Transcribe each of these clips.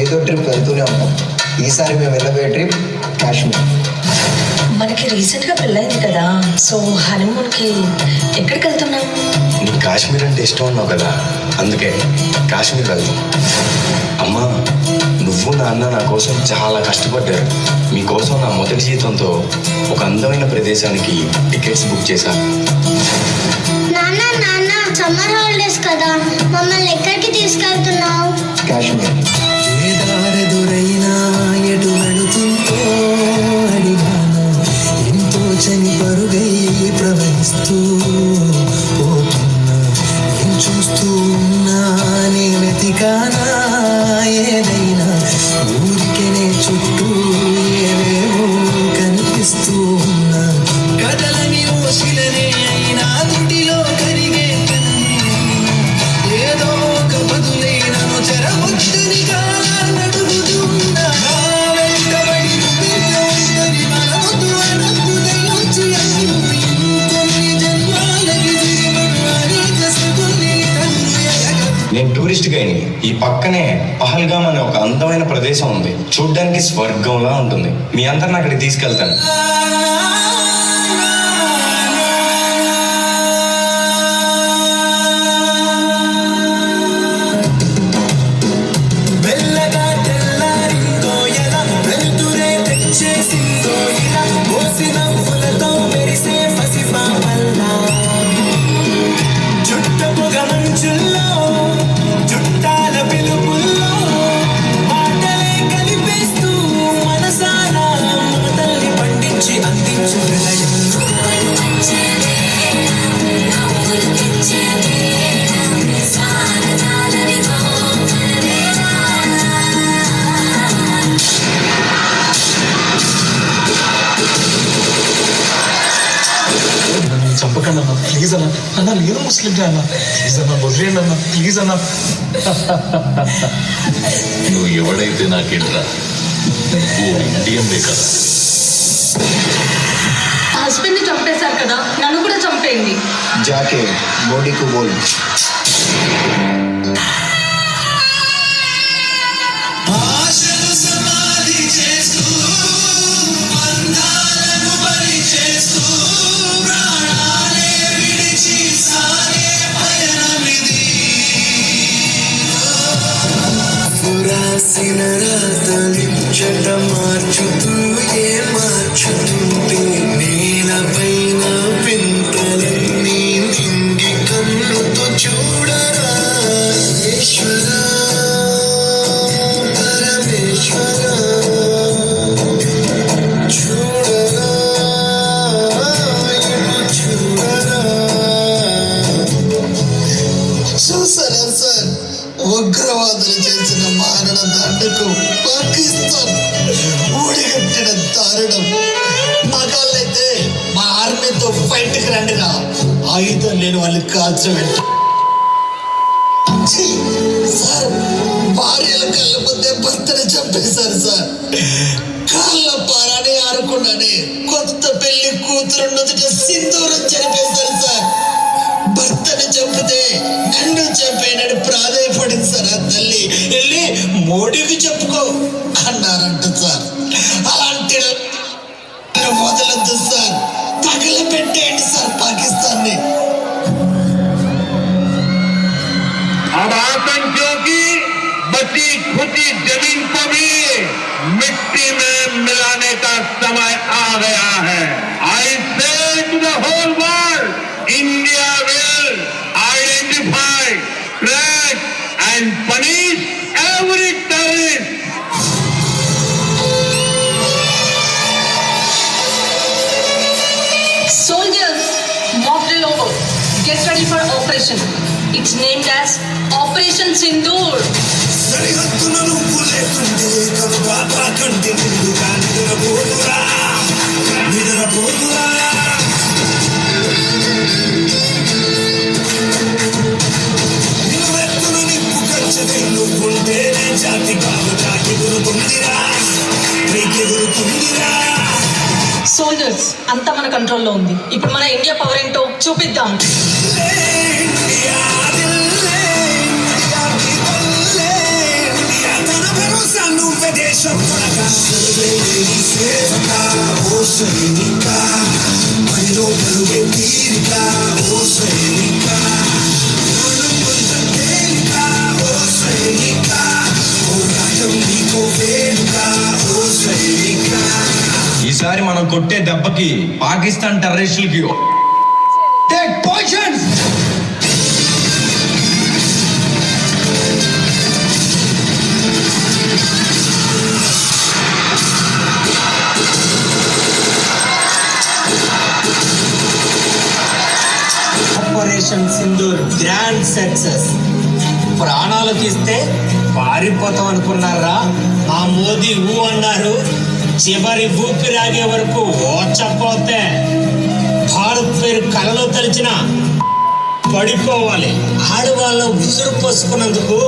ఏదో ట్రిప్ వెళ్తూనే ఉంటాం. ఈసారి మేము వెళ్ళబోయే ట్రిప్ కాశ్మీర్. మనకి రీసెంట్గా పెళ్ళైంది కదా, సో హనీమూన్కి ఎక్కడికి వెళ్తున్నాం? నీకు కాశ్మీర్ అంటే ఇష్టం ఉన్నావు కదా, అందుకే కాశ్మీర్ వెళ్తాం. అమ్మా, నువ్వు నాన్న నా కోసం చాలా కష్టపడ్డారు. మీకోసం నా మొదటి జీతంతో ఒక అందమైన ప్రదేశానికి టికెట్స్ బుక్ చేశాను. నాన్న నాన్న సమ్మర్ హాలిడేస్ కదా, మమ్మల్ని ఎక్కడికి తీసుకెళ్తున్నావు? కాశ్మీర్. ఎటు వెళుతుందో అడిగాను, ఎంతో చని పరుగై ప్రవహిస్తూ పోతున్నా. ఏం చూస్తూ ఉన్నా నే వెతికానా ఏదైనా, ఊరికెనే చుట్టూ ఏవేవో కనిపిస్తూ ఉన్నా. కదలని ఓశిలనే అయినా తుడిలో కరిగే ఏదో ఒక బదులైనను చెరవొచ్చని నడుగుతున్నా. వెంటబడి నేను టూరిస్ట్ గైడ్ని. ఈ పక్కనే పహల్గామ్ అనే ఒక అందమైన ప్రదేశం ఉంది, చూడ్డానికి స్వర్గంలా ఉంటుంది. మీ అందరిని అక్కడికి తీసుకెళ్తాను. చంపకండి అన్న, ప్లీజ్ అన్న. అన్న నేను ముస్లిం అన్న, ప్లీజ్ అన్న వదిలేండి అన్న, ప్లీజ్ అన్న. నువ్వు ఎవడైతే నాకేంట్రా, నువ్వు ఇండియన్వే కదా. హస్బెండ్ని చంపేశారు కదా, నన్ను కూడా చంపేయండి. జాకే మోడీకు బోల్. రాతలించట మార్చుతూ ఏ మార్చుతుంటే నేలపైన పింతలన్నీ నిండి కన్నుతో చూడరా ఈశ్వర పరమేశ్వర చూడరా చూడరా. చూసారా సార్, ఉగ్రవాదులు చేసిన మారణ దండకు పాకిస్తాన్ ఊడిగట్టిన దారుణం. మగాళ్ళైతే మా ఆర్మీతో ఫైట్కి రండిరా, ఆయుధం లేని వాళ్ళు కాల్చబెట్ట. సార్, భార్యల కళ్ళ ముందే భర్తని చంపేశారు సార్. కాళ్ళ పారాని ఆరకుండానే కొత్త పెళ్లి కూతురు నుదుట సింధూరం చనిపేశారు సార్. భర్తను చంపితే నన్ను చంపేనని ప్రాధాయపడింది సార్. ఆ తల్లి వెళ్ళి మోడీకి చెప్పుకో అన్నారంట సార్. అలాంటి వదలద్దు సార్, తగలబెట్టేయండి సార్ పాకిస్తాన్ని. अब आतंकियों की बची खुची जमीन को भी मिट्टी में मिलाने का समय आ गया है. I say to the whole world, India will identify, track and punish every terrorist. Soldiers, mock drill over. Get ready for operation. It's named as Operation Sindoor. సరిహద్దులను లేకుంటే కనుబాబా కంటి నిండుగా నిద్రపోదురా నిద్రపోదురా. నిలువెత్తును నిప్పు ఖర్చుకై నువ్వుంటేనే జాతి బాగుగా ఎగురుతుందిరా, ఎగురుతుందిరా. సోల్జర్స్ అంతా మన కంట్రోల్లో ఉంది. ఇప్పుడు మన ఇండియా పవర్ ఏంటో చూపిద్దాం. ఇండియా సైనిక పనిలో పరుగే తీరిక ఓ సైనిక కొంచెం తేలిక ఓ సైనిక ఓ రాజం నీకో వేడుక ఓ సైనిక. ఈసారి మనం కొట్టే దెబ్బకి పాకిస్తాన్ టెర్రరిస్టులకి take positions. Operation Sindoor grand success. ప్రాణాలు తీస్తే పారిపోతాం అనుకున్నారా? ఆ మోదీ ఊ అన్నారు, చివరి ఊపిరాగే వరకు ఓచపోతే భారత్ పేరు కలలో తలిచిన పడిపోవాలి. ఆడవాళ్ళ ఉసురు పోసుకున్నందుకు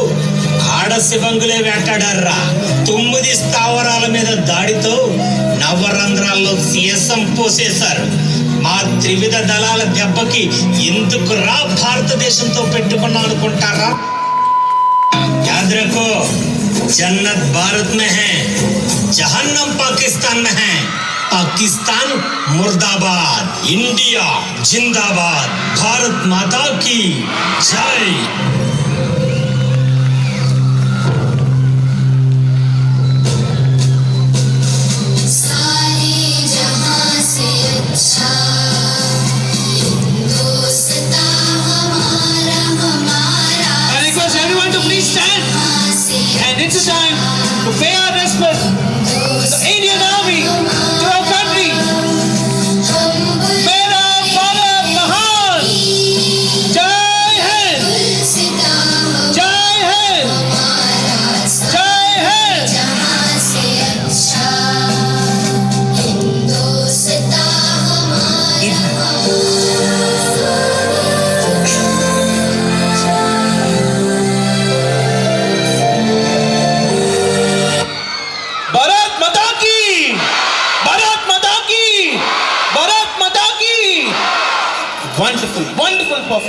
ఆడ శివంగులే వేటాడారా. 9 స్థావరాల మీద దాడితో నవరంధ్రాల్లో సీసం పోసేశారు. మా త్రివిధ దళాల దెబ్బకి ఎందుకు రా భారతదేశంతో పెట్టుకున్నా అనుకుంటారా? యాద్ రఖో, జన్నత్ భారత్ మే హై, జహన్నం పాకిస్తాన్ మే హై. पाकिस्तान मुर्दाबाद, इंडिया जिंदाबाद, भारत माता की जय. सारे जहां से अच्छा हिंदुस्तान हमारा हमारा. I request everyone to please stand. And it's a time to pay our respect to the Indian Army, to our country. Mera Bharat Mahan. Jai Hind. Jai Hind. Jai Hind. जहां से अच्छा हिंदुस्तान हमारा. Bharat Mata ki. Bharat Mata ki. Bharat Mata ki. Wonderful, wonderful performance.